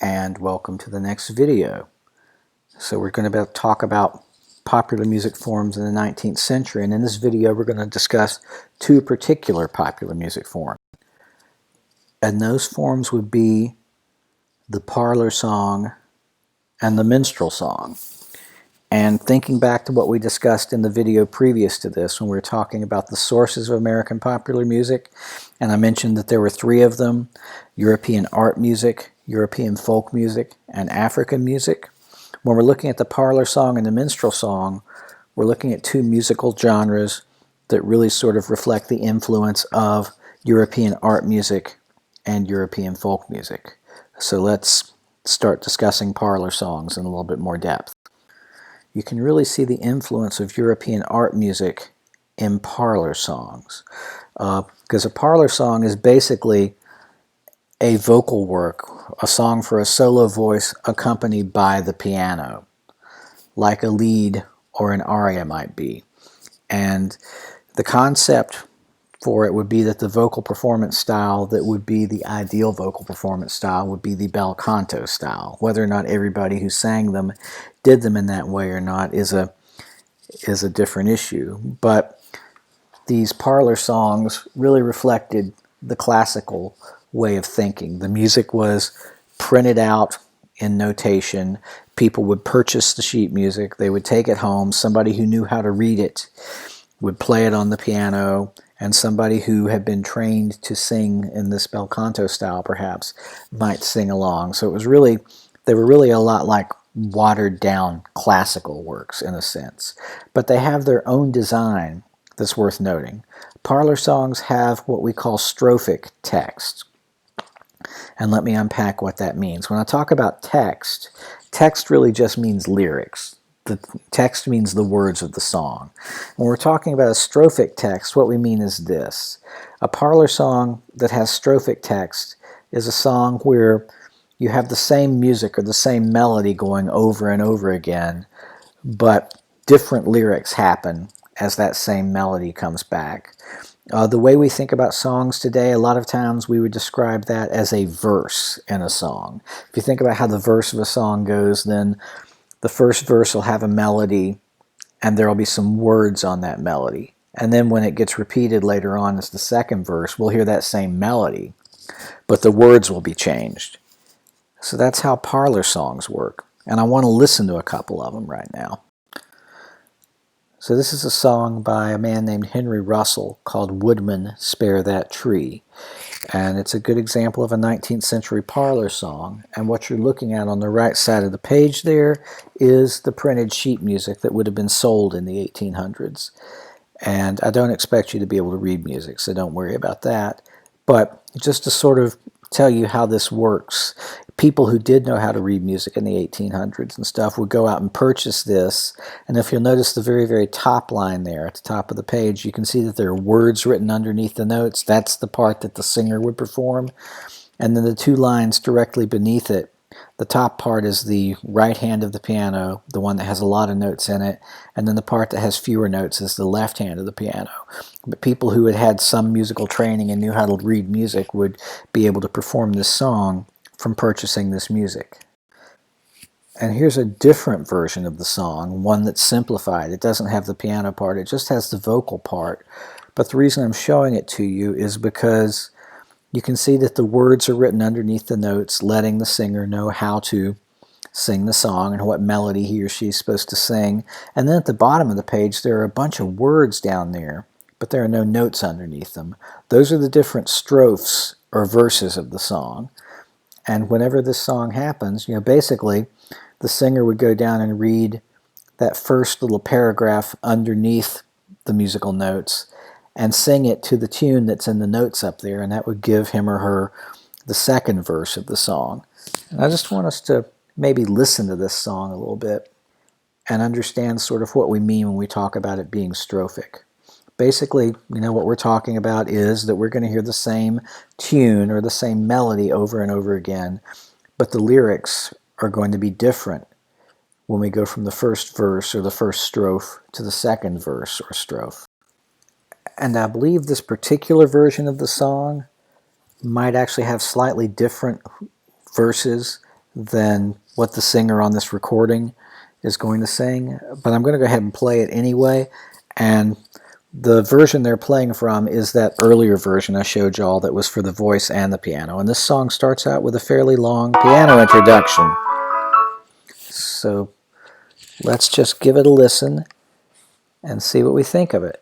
and welcome to the next video. So we're going to talk about popular music forms in the 19th century, and in this video we're going to discuss two particular popular music forms. And those forms would be the parlor song and the minstrel song. And thinking back to what we discussed in the video previous to this, when we were talking about the sources of American popular music, and I mentioned that there were three of them: European art music, European folk music, and African music. When we're looking at the parlor song and the minstrel song, we're looking at two musical genres that really sort of reflect the influence of European art music and European folk music. So let's start discussing parlor songs in a little bit more depth. You can really see the influence of European art music in parlor songs, because a parlor song is basically a vocal work, a song for a solo voice accompanied by the piano, like a lead or an aria might be. And the concept for it would be that the vocal performance style that would be the ideal vocal performance style would be the bel canto style. Whether or not everybody who sang them did them in that way or not is a different issue. But these parlor songs really reflected the classical way of thinking. The music was printed out in notation. People would purchase the sheet music. They would take it home. Somebody who knew how to read it would play it on the piano, and somebody who had been trained to sing in this bel canto style perhaps might sing along. So it was really, they were really a lot like watered down classical works in a sense. But they have their own design that's worth noting. Parlor songs have what we call strophic text. And let me unpack what that means. When I talk about text, text really just means lyrics. The text means the words of the song. When we're talking about a strophic text, what we mean is this. A parlor song that has strophic text is a song where you have the same music or the same melody going over and over again, but different lyrics happen as that same melody comes back. The way we think about songs today, a lot of times we would describe that as a verse in a song. If you think about how the verse of a song goes, then the first verse will have a melody, and there will be some words on that melody. And then when it gets repeated later on as the second verse, we'll hear that same melody, but the words will be changed. So that's how parlor songs work. And I want to listen to a couple of them right now. So this is a song by a man named Henry Russell called "Woodman, Spare That Tree." And it's a good example of a 19th century parlor song. And what you're looking at on the right side of the page there is the printed sheet music that would have been sold in the 1800s. And I don't expect you to be able to read music, so don't worry about that. But just to sort of tell you how this works, people who did know how to read music in the 1800s and stuff would go out and purchase this. And if you'll notice the very, very top line there at the top of the page, you can see that there are words written underneath the notes. That's the part that the singer would perform. And then the two lines directly beneath it, the top part is the right hand of the piano, the one that has a lot of notes in it, and then the part that has fewer notes is the left hand of the piano. But people who had had some musical training and knew how to read music would be able to perform this song from purchasing this music. And here's a different version of the song, one that's simplified. It doesn't have the piano part, it just has the vocal part. But the reason I'm showing it to you is because you can see that the words are written underneath the notes, letting the singer know how to sing the song and what melody he or she is supposed to sing. And then at the bottom of the page there are a bunch of words down there, but there are no notes underneath them. Those are the different strophes or verses of the song. And whenever this song happens, basically the singer would go down and read that first little paragraph underneath the musical notes and sing it to the tune that's in the notes up there, and that would give him or her the second verse of the song. And I just want us to maybe listen to this song a little bit and understand sort of what we mean when we talk about it being strophic. Basically, what we're talking about is that we're going to hear the same tune or the same melody over and over again, but the lyrics are going to be different when we go from the first verse or the first strophe to the second verse or strophe. And I believe this particular version of the song might actually have slightly different verses than what the singer on this recording is going to sing, but I'm going to go ahead and play it anyway. And the version they're playing from is that earlier version I showed y'all that was for the voice and the piano. And this song starts out with a fairly long piano introduction. So let's just give it a listen and see what we think of it.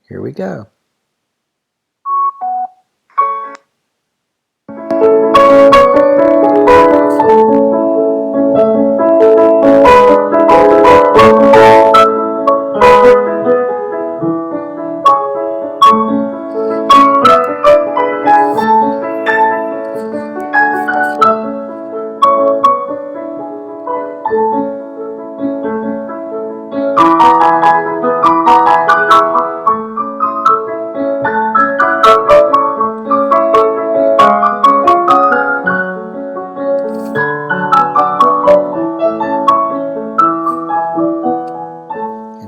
Here we go.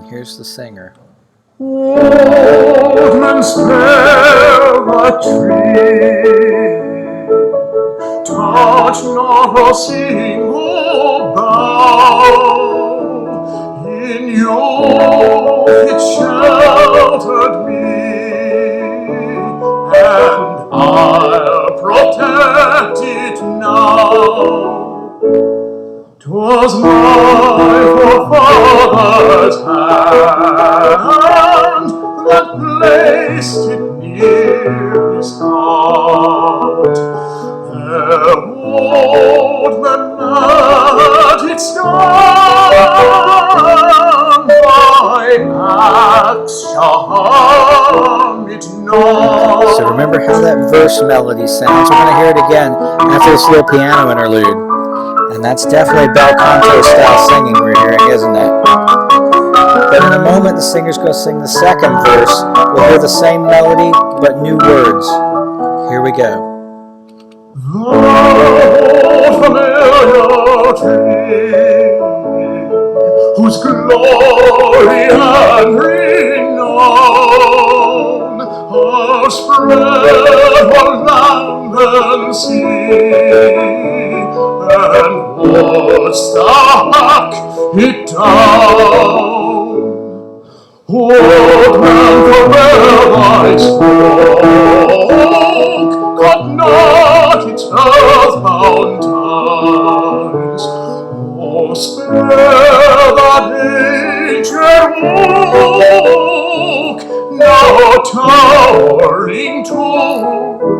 Here's the singer. Woodman spare the tree, touch not a single bough. In your it sheltered me, and I'll protect it now. 'Twas my forefather's hand that placed it near his heart. There woodman let it stand, my axe shall harm it not. So remember how that verse melody sounds. We're going to hear it again after this little piano interlude. And that's definitely bel canto style singing we're hearing, isn't it? But in a moment, the singer's going to sing the second verse. We'll hear the same melody, but new words. Here we go. The old familiar tree, whose glory and renown are spread o'er land and sea, and wouldst thou hack it down, woodman, forbear thy stroke, cut not its earth-bound ties. Oh, spare that ancient oak, now towering to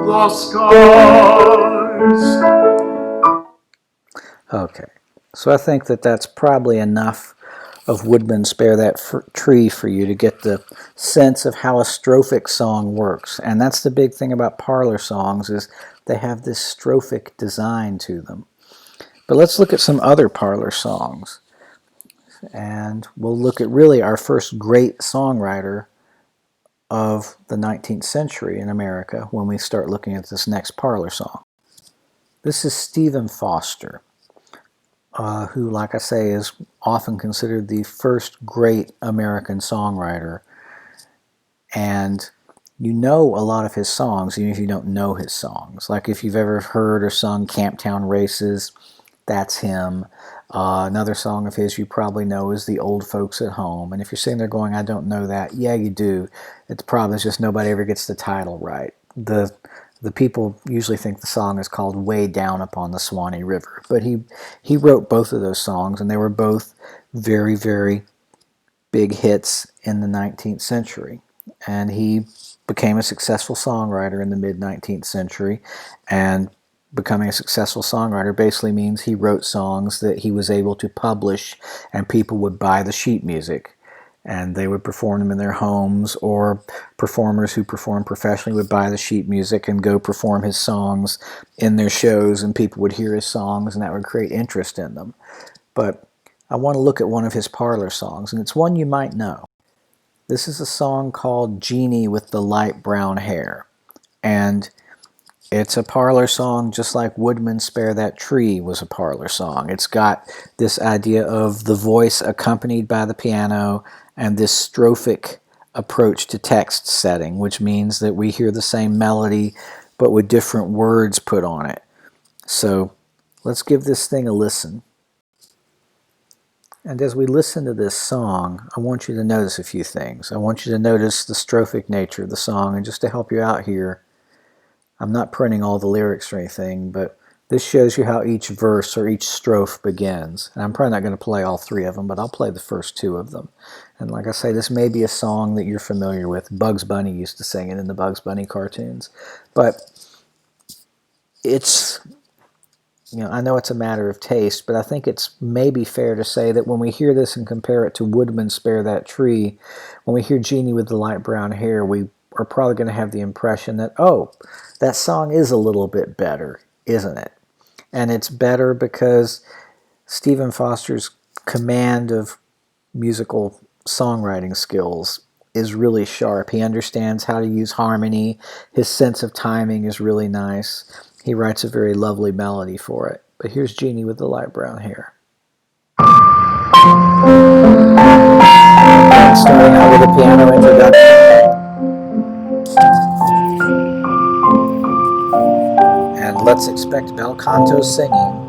the skies. Okay, so I think that that's probably enough of Woodman Spare That Tree for you to get the sense of how a strophic song works. And that's the big thing about parlor songs, is they have this strophic design to them. But let's look at some other parlor songs. And we'll look at really our first great songwriter of the 19th century in America when we start looking at this next parlor song. This is Stephen Foster, who, like I say, is often considered the first great American songwriter. And you know a lot of his songs, even if you don't know his songs. Like if you've ever heard or sung Camptown Races, that's him. Another song of his you probably know is The Old Folks at Home. And if you're sitting there going, I don't know that, yeah, you do. The problem is just nobody ever gets the title right. The people usually think the song is called Way Down Upon the Swanee River. But he wrote both of those songs, and they were both very, very big hits in the 19th century. And he became a successful songwriter in the mid-19th century. And becoming a successful songwriter basically means he wrote songs that he was able to publish, and people would buy the sheet music. And they would perform them in their homes, or performers who performed professionally would buy the sheet music and go perform his songs in their shows, and people would hear his songs, and that would create interest in them. But I want to look at one of his parlor songs, and it's one you might know. This is a song called Jeannie with the Light Brown Hair. And it's a parlor song just like Woodman Spare That Tree was a parlor song. It's got this idea of the voice accompanied by the piano and this strophic approach to text setting, which means that we hear the same melody but with different words put on it. So let's give this thing a listen. And as we listen to this song, I want you to notice a few things. I want you to notice the strophic nature of the song, and just to help you out here, I'm not printing all the lyrics or anything, but this shows you how each verse or each strophe begins. And I'm probably not going to play all three of them, but I'll play the first two of them. And like I say, this may be a song that you're familiar with. Bugs Bunny used to sing it in the Bugs Bunny cartoons. But it's, I know it's a matter of taste, but I think it's maybe fair to say that when we hear this and compare it to Woodman Spare That Tree, when we hear Jeannie with the Light Brown Hair, we are probably going to have the impression that, oh, that song is a little bit better, isn't it? And it's better because Stephen Foster's command of musical songwriting skills is really sharp. He understands how to use harmony. His sense of timing is really nice. He writes a very lovely melody for it. But here's Jeannie with the Light Brown Hair. Starting out with a piano introduction. And let's expect bel canto singing.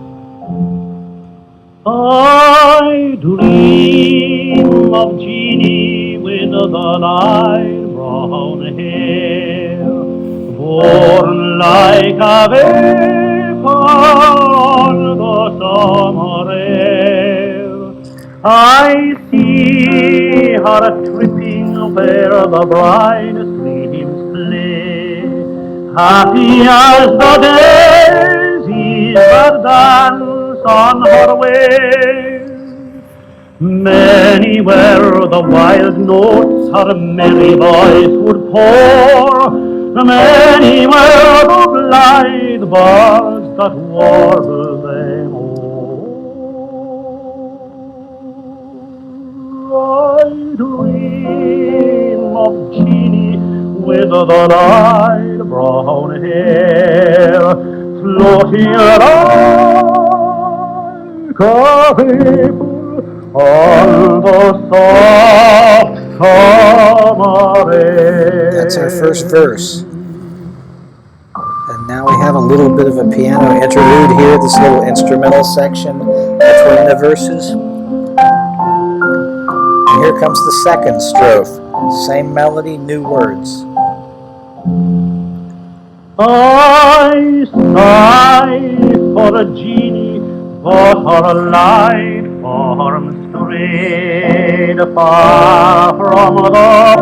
I dream of Jeannie with the light brown hair, born like a vapor on the summer air. I see her tripping where the bright streams play, happy as the daisies that dance on her way. Many were the wild notes her merry voice would pour, many were the blithe birds that warble them o'er. I dream of Jeannie with the light brown hair, floating like a vapor on the soft summer air. That's our first verse. And now we have a little bit of a piano interlude here, this little instrumental section between the verses. And here comes the second strophe. Same melody, new words. I sigh for a Jeannie, for her light form strayed far from the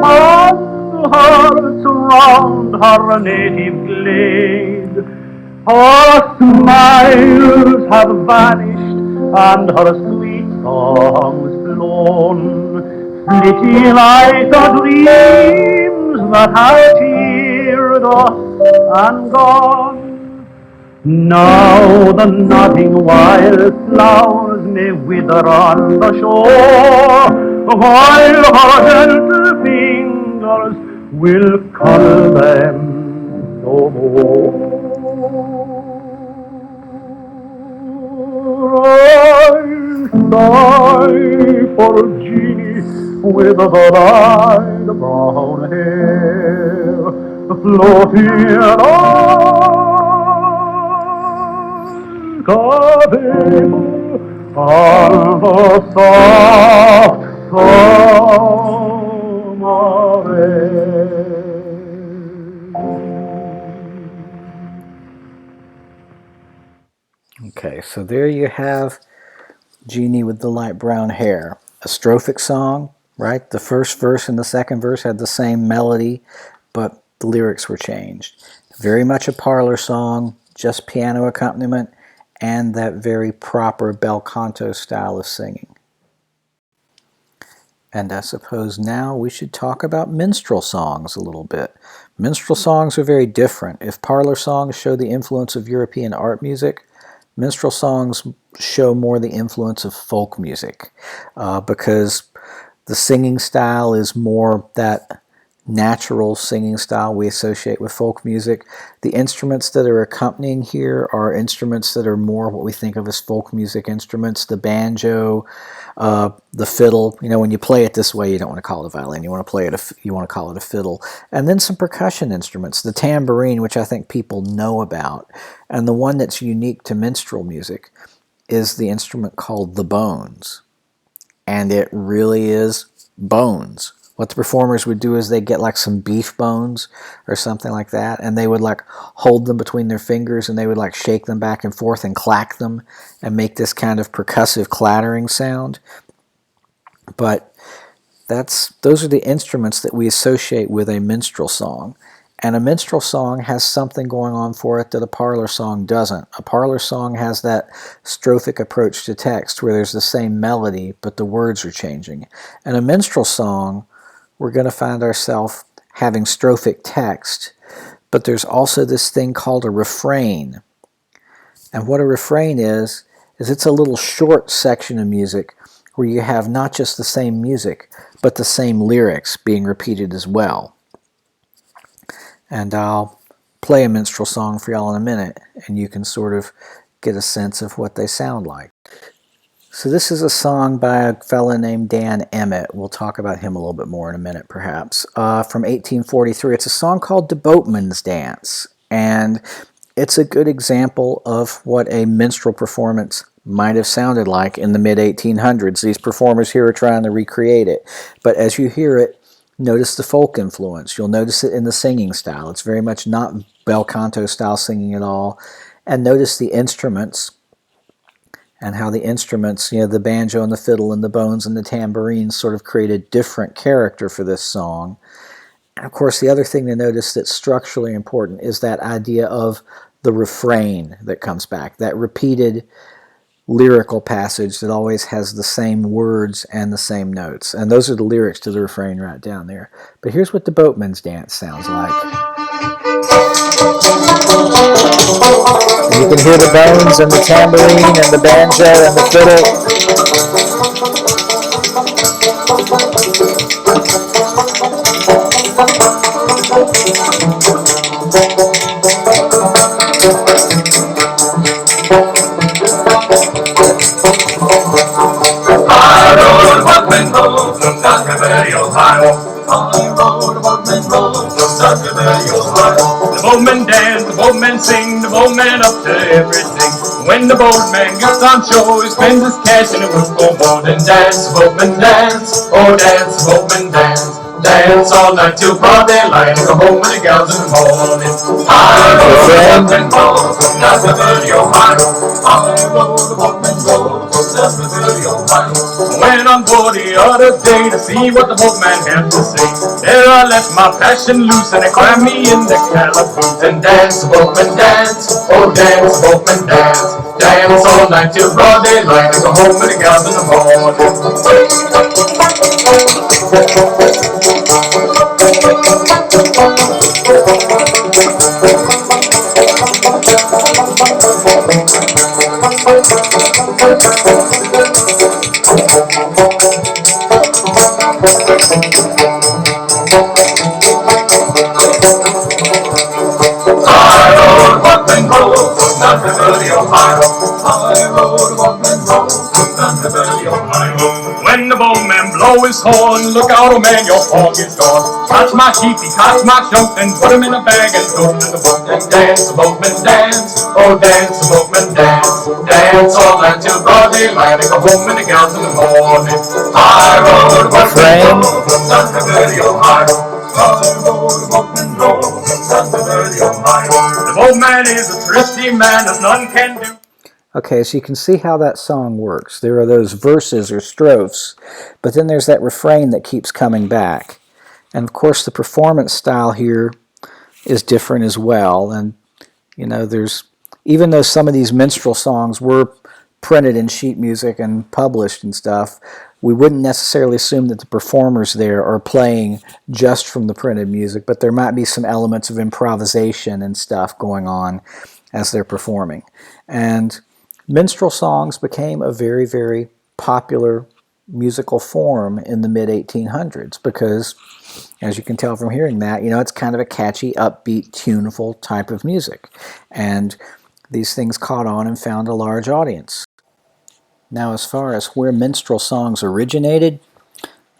fond hearts round her native glade. Her smiles have vanished and her sweet songs flown, flitting like the dreams that have cheered us and gone. Now the nodding wild flowers may wither on the shore, while her gentle fingers will cull them no more. I sigh for Jeannie with the light brown hair, floating like a vapor on the soft summer air. Okay, so there you have Jeannie with the Light Brown Hair. A strophic song, right? The first verse and the second verse had the same melody, but the lyrics were changed. Very much a parlor song, just piano accompaniment, and that very proper bel canto style of singing. And I suppose now we should talk about minstrel songs a little bit. Minstrel songs are very different. If parlor songs show the influence of European art music, minstrel songs show more the influence of folk music because the singing style is more that natural singing style we associate with folk music. The instruments that are accompanying here are instruments that are more what we think of as folk music instruments. The banjo, the fiddle. You know, when you play it this way, you don't want to call it a violin. You want to play it. You want to call it a fiddle. And then some percussion instruments. The tambourine, which I think people know about, and the one that's unique to minstrel music is the instrument called the bones. And it really is bones. What the performers would do is they'd get like some beef bones or something like that, and they would like hold them between their fingers, and they would like shake them back and forth and clack them and make this kind of percussive clattering sound. But those are the instruments that we associate with a minstrel song. And a minstrel song has something going on for it that a parlor song doesn't. A parlor song has that strophic approach to text where there's the same melody, but the words are changing. And a minstrel song, we're going to find ourselves having strophic text, but there's also this thing called a refrain. And what a refrain is it's a little short section of music where you have not just the same music, but the same lyrics being repeated as well. And I'll play a minstrel song for y'all in a minute, and you can sort of get a sense of what they sound like. So this is a song by a fella named Dan Emmett. We'll talk about him a little bit more in a minute, perhaps. From 1843. It's a song called The Boatman's Dance, and it's a good example of what a minstrel performance might have sounded like in the mid-1800s. These performers here are trying to recreate it. But as you hear it, notice the folk influence. You'll notice it in the singing style. It's very much not bel canto style singing at all. And notice the instruments and how the instruments, you know, the banjo and the fiddle and the bones and the tambourines sort of create a different character for this song. And of course, the other thing to notice that's structurally important is that idea of the refrain that comes back, that repeated lyrical passage that always has the same words and the same notes. And those are the lyrics to the refrain right down there. But here's what the Boatman's Dance sounds like. And you can hear the bones and the tambourine and the banjo and the fiddle. I rode a boatman boat from Dunkerberry, Ohio. I rode a boatman boat from Dunkerberry, Ohio. The boatmen dance, the boatmen sing, the boatmen up to everything. When the boatman gets on shore, he spends his cash and he will go board and dance. The boatmen dance, oh dance, the boatmen dance. Dance all night till broad daylight and go home with the gals in the morning. I rode a boatman boat from Dunkerberry, Ohio. I rode a boatman boat from Dunkerberry, Ohio. Went on board the other day to see what the boatman had to say. There I left my passion loose and I crammed me in the calaboose and dance, boatman dance, oh dance, boatman dance. Dance all night till broad daylight and go home with the gals in the morning. I rode a boatman boat from Dunkerberry, Ohio. I rode a boatman boat from Dunkerberry, Ohio. When the boatman blow his horn, look out, oh man, your fog is gone. Catch my sheep, he catch my shoat, and put him in a bag and throw him in the boat and dance, the boatman dance, oh dance, the boatman dance. Dance all night till broad daylight and go home in the gals in the morning. I rode a boatman boat from Dunkerberry, Ohio. The boatman is a thrifty man as none can do. Okay, so you can see how that song works. There are those verses or strophes, but then there's that refrain that keeps coming back. And of course the performance style here is different as well. And you know, even though some of these minstrel songs were printed in sheet music and published and stuff, we wouldn't necessarily assume that the performers there are playing just from the printed music, but there might be some elements of improvisation and stuff going on as they're performing. And minstrel songs became a very, very popular musical form in the mid-1800s because, as you can tell from hearing that, it's kind of a catchy, upbeat, tuneful type of music. And these things caught on and found a large audience. Now, as far as where minstrel songs originated,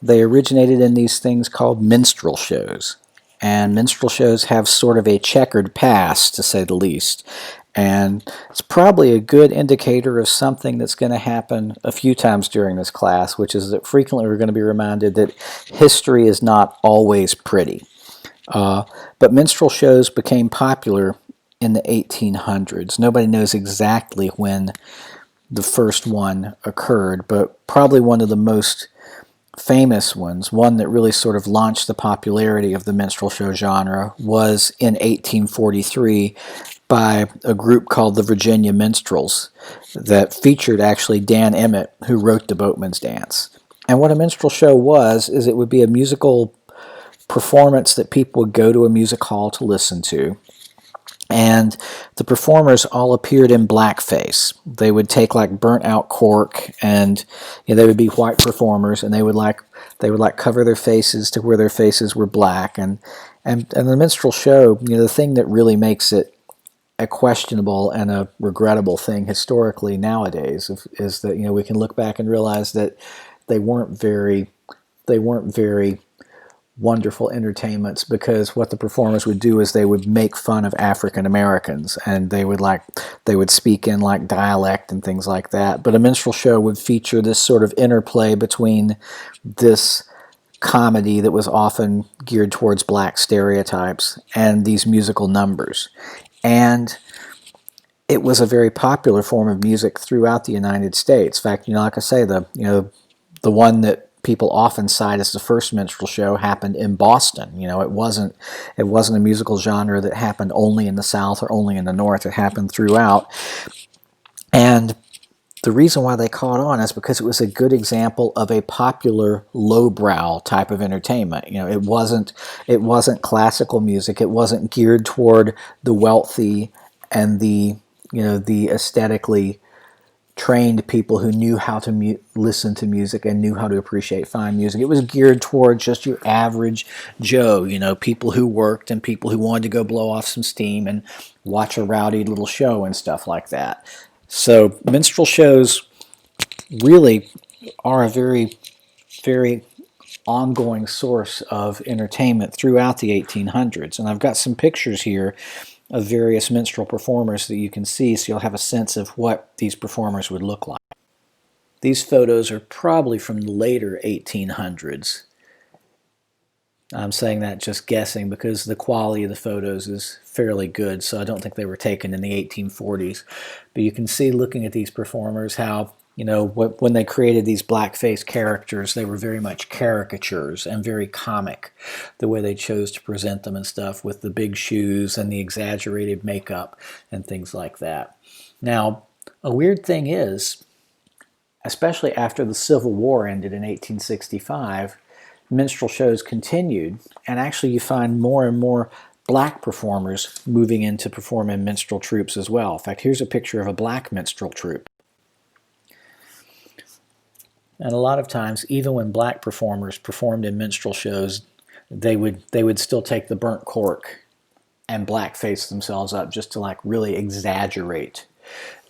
they originated in these things called minstrel shows. And minstrel shows have sort of a checkered past, to say the least. And it's probably a good indicator of something that's going to happen a few times during this class, which is that frequently we're going to be reminded that history is not always pretty. But minstrel shows became popular in the 1800s. Nobody knows exactly when the first one occurred, but probably one of the most famous ones, one that really sort of launched the popularity of the minstrel show genre, was in 1843 by a group called the Virginia Minstrels that featured actually Dan Emmett, who wrote The Boatman's Dance. And what a minstrel show was, is it would be a musical performance that people would go to a music hall to listen to. And the performers all appeared in blackface. They would take like burnt out cork, and they would be white performers, and they would cover their faces to where their faces were black. And the minstrel show, the thing that really makes it a questionable and a regrettable thing historically nowadays is that we can look back and realize that they weren't very wonderful entertainments, because what the performers would do is they would make fun of African Americans, and they would speak in like dialect and things like that. But a minstrel show would feature this sort of interplay between this comedy that was often geared towards black stereotypes and these musical numbers. And it was a very popular form of music throughout the United States. In fact, like I say, the one that people often cite as the first minstrel show happened in Boston. It wasn't a musical genre that happened only in the South or only in the North. It happened throughout. And the reason why they caught on is because it was a good example of a popular lowbrow type of entertainment. It wasn't classical music. It wasn't geared toward the wealthy and the aesthetically trained people who knew how to listen to music and knew how to appreciate fine music. It was geared toward just your average Joe, people who worked and people who wanted to go blow off some steam and watch a rowdy little show and stuff like that. So minstrel shows really are a very, very ongoing source of entertainment throughout the 1800s. And I've got some pictures here of various minstrel performers that you can see, so you'll have a sense of what these performers would look like. These photos are probably from the later 1800s. I'm saying that just guessing because the quality of the photos is fairly good, so I don't think they were taken in the 1840s. But you can see, looking at these performers, how when they created these blackface characters, they were very much caricatures and very comic, the way they chose to present them and stuff, with the big shoes and the exaggerated makeup and things like that. Now, a weird thing is, especially after the Civil War ended in 1865, minstrel shows continued, and actually you find more and more black performers moving in to perform in minstrel troupes as well. In fact, here's a picture of a black minstrel troupe. And a lot of times, even when black performers performed in minstrel shows, they would still take the burnt cork and blackface themselves up just to like really exaggerate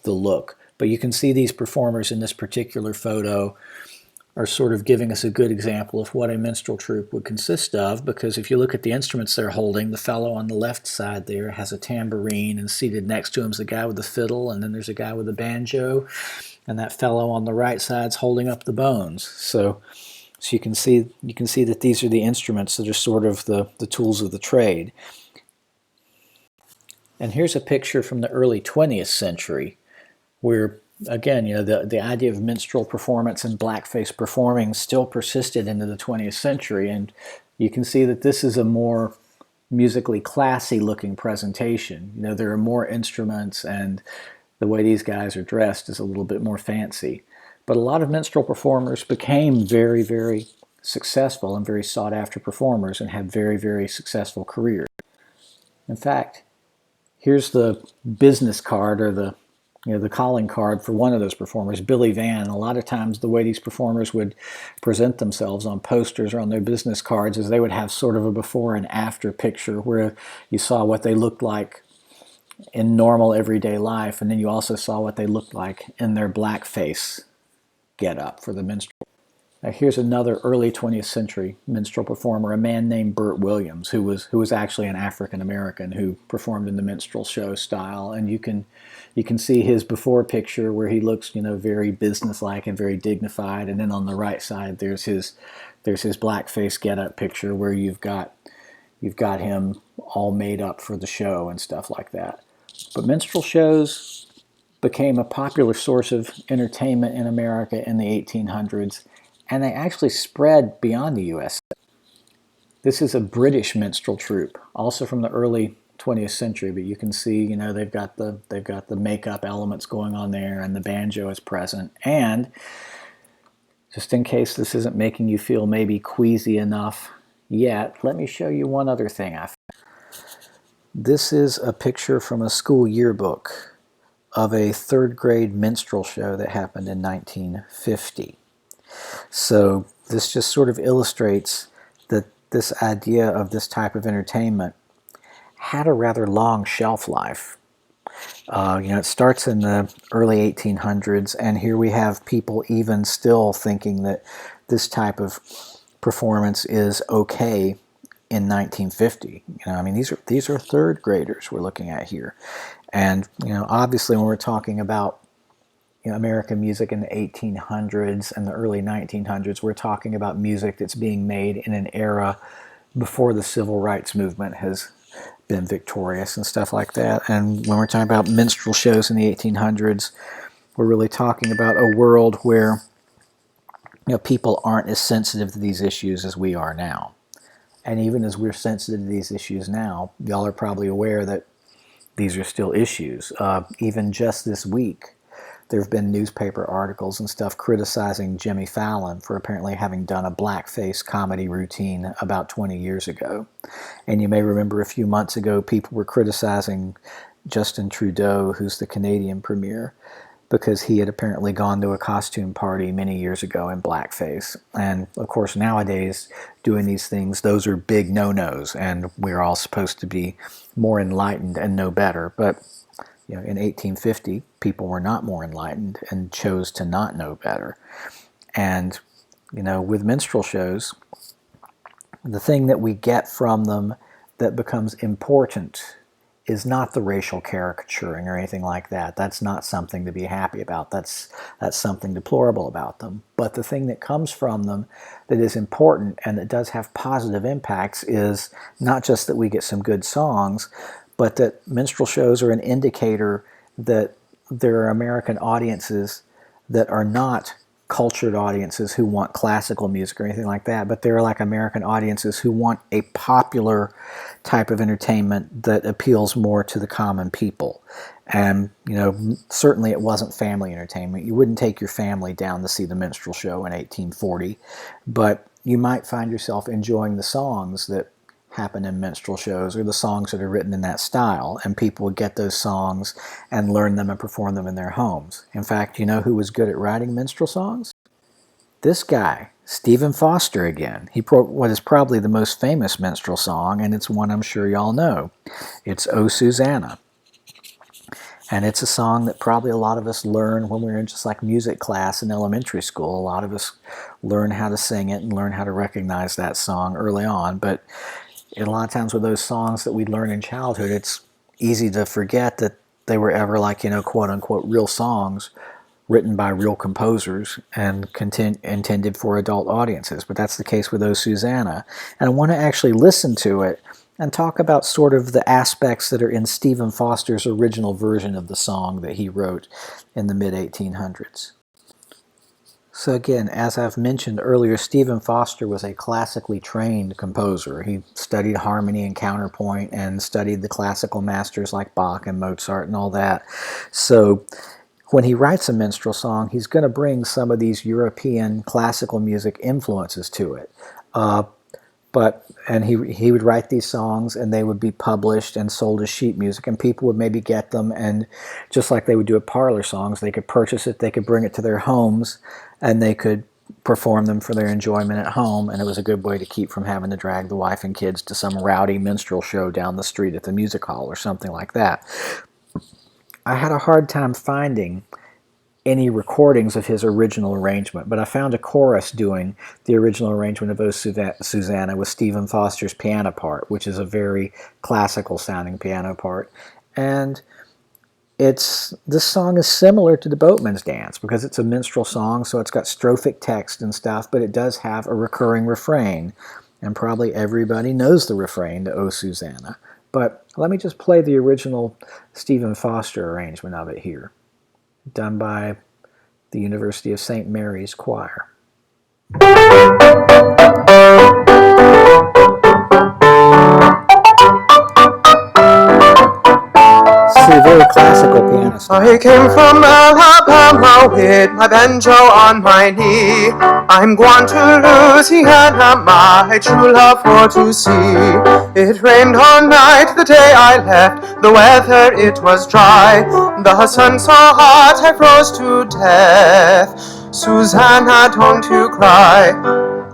the look. But you can see these performers in this particular photo are sort of giving us a good example of what a minstrel troupe would consist of, because if you look at the instruments they're holding, the fellow on the left side there has a tambourine, and seated next to him is a guy with a fiddle, and then there's a guy with a banjo, and that fellow on the right side's holding up the bones. So you can see that these are the instruments that are sort of the tools of the trade. And here's a picture from the early 20th century where, again, the idea of minstrel performance and blackface performing still persisted into the 20th century, and you can see that this is a more musically classy looking presentation. There are more instruments, and the way these guys are dressed is a little bit more fancy. But a lot of minstrel performers became very, very successful and very sought after performers and had very, very successful careers. In fact, here's the business card, or the the calling card for one of those performers, Billy Van. A lot of times the way these performers would present themselves on posters or on their business cards is they would have sort of a before and after picture where you saw what they looked like in normal everyday life, and then you also saw what they looked like in their blackface get up for the minstrel. Now here's another early 20th century minstrel performer, a man named Burt Williams, who was actually an African American who performed in the minstrel show style. And you can see his before picture where he looks, very businesslike and very dignified. And then on the right side, there's his blackface get-up picture where you've got him all made up for the show and stuff like that. But minstrel shows became a popular source of entertainment in America in the 1800s, and they actually spread beyond the U.S. This is a British minstrel troupe, also from the early 20th century, but you can see, they've got the makeup elements going on there, and the banjo is present. And just in case this isn't making you feel maybe queasy enough yet, let me show you one other thing I found. This is a picture from a school yearbook of a third grade minstrel show that happened in 1950. So this just sort of illustrates that this idea of this type of entertainment had a rather long shelf life. It starts in the early 1800s, and here we have people even still thinking that this type of performance is okay in 1950. These are third graders we're looking at here, and obviously when we're talking about American music in the 1800s and the early 1900s, we're talking about music that's being made in an era before the civil rights movement has been victorious and stuff like that. And when we're talking about minstrel shows in the 1800s, we're really talking about a world where people aren't as sensitive to these issues as we are now. And even as we're sensitive to these issues now, y'all are probably aware that these are still issues. Even just this week, there have been newspaper articles and stuff criticizing Jimmy Fallon for apparently having done a blackface comedy routine about 20 years ago. And you may remember a few months ago, people were criticizing Justin Trudeau, who's the Canadian premier, because he had apparently gone to a costume party many years ago in blackface. And of course, nowadays, doing these things, those are big no-nos, and we're all supposed to be more enlightened and know better. But in 1850, people were not more enlightened and chose to not know better. And, with minstrel shows, the thing that we get from them that becomes important is not the racial caricaturing or anything like that. That's not something to be happy about. That's something deplorable about them. But the thing that comes from them that is important and that does have positive impacts is not just that we get some good songs, but that minstrel shows are an indicator that there are American audiences that are not cultured audiences who want classical music or anything like that, but they're like American audiences who want a popular type of entertainment that appeals more to the common people. And, certainly it wasn't family entertainment. You wouldn't take your family down to see the minstrel show in 1840, but you might find yourself enjoying the songs that happen in minstrel shows or the songs that are written in that style, and people would get those songs and learn them and perform them in their homes. In fact, you know who was good at writing minstrel songs? This guy, Stephen Foster again. He wrote what is probably the most famous minstrel song, and it's one I'm sure y'all know. It's "Oh Susanna." And it's a song that probably a lot of us learn when we were in just like music class in elementary school. A lot of us learn how to sing it and learn how to recognize that song early on, but a lot of times with those songs that we learn in childhood, it's easy to forget that they were ever like, quote unquote, real songs written by real composers and intended for adult audiences. But that's the case with "Oh Susanna." And I want to actually listen to it and talk about sort of the aspects that are in Stephen Foster's original version of the song that he wrote in the mid-1800s. So again, as I've mentioned earlier, Stephen Foster was a classically trained composer. He studied harmony and counterpoint and studied the classical masters like Bach and Mozart and all that. So when he writes a minstrel song, he's going to bring some of these European classical music influences to it. And he would write these songs, and they would be published and sold as sheet music, and people would maybe get them, and just like they would do with parlor songs, they could purchase it, they could bring it to their homes, and they could perform them for their enjoyment at home, and it was a good way to keep from having to drag the wife and kids to some rowdy minstrel show down the street at the music hall or something like that. I had a hard time finding any recordings of his original arrangement, but I found a chorus doing the original arrangement of O Susanna with Stephen Foster's piano part, which is a very classical sounding piano part. And this song is similar to the Boatman's Dance because it's a minstrel song, so it's got strophic text and stuff, but it does have a recurring refrain, and probably everybody knows the refrain to O Susanna. But let me just play the original Stephen Foster arrangement of it here, done by the University of St. Mary's Choir. See, very classical piano style. I came from Alabama with my banjo on my knee. I'm going to Louisiana, my true love for to see. It rained all night the day I left, the weather it was dry. The sun so hot I froze to death. Susanna, don't you cry.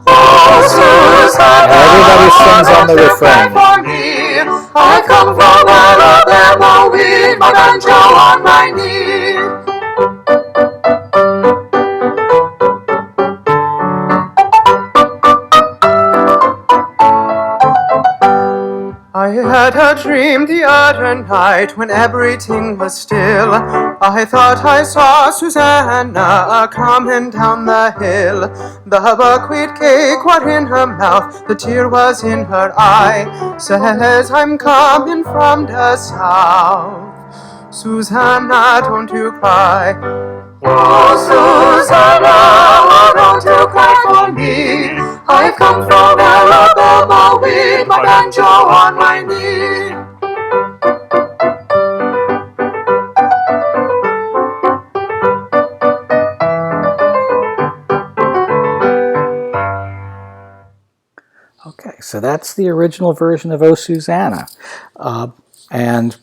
Oh, Susanna, everybody sings on the refrain. For me. I come from Alabama with my banjo on my knee. I had a dream the other night when everything was still. I thought I saw Susanna coming down the hill. The buckwheat cake was in her mouth, the tear was in her eye. Says, I'm coming from the south. Susanna, don't you cry. Oh, Susanna, why don't you cry for me? I've come from Alabama with my banjo on my knee. Okay, so that's the original version of O Susanna. And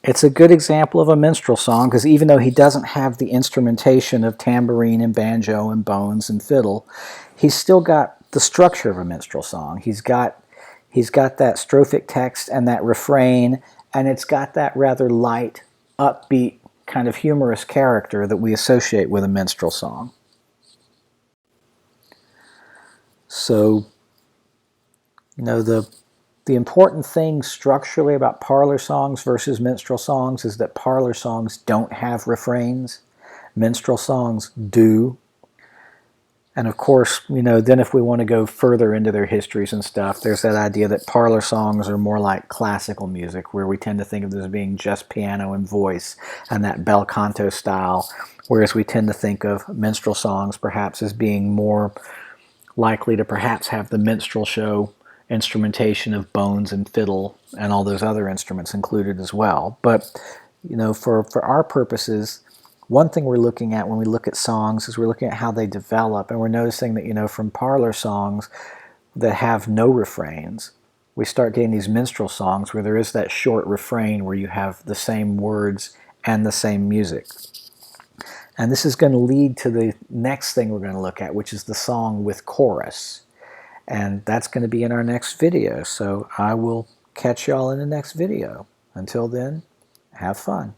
it's a good example of a minstrel song because even though he doesn't have the instrumentation of tambourine and banjo and bones and fiddle, he's still got the structure of a minstrel song. He's got that strophic text and that refrain, and it's got that rather light, upbeat, kind of humorous character that we associate with a minstrel song. So, you know, the important thing structurally about parlor songs versus minstrel songs is that parlor songs don't have refrains. Minstrel songs do. And of course, you know, then if we want to go further into their histories and stuff, there's that idea that parlor songs are more like classical music, where we tend to think of them as being just piano and voice and that bel canto style, whereas we tend to think of minstrel songs perhaps as being more likely to perhaps have the minstrel show instrumentation of bones and fiddle and all those other instruments included as well. But, you know, for our purposes, one thing we're looking at when we look at songs is we're looking at how they develop, and we're noticing that, you know, from parlor songs that have no refrains, we start getting these minstrel songs where there is that short refrain where you have the same words and the same music. And this is going to lead to the next thing we're going to look at, which is the song with chorus. And that's going to be in our next video. So I will catch y'all in the next video. Until then, have fun.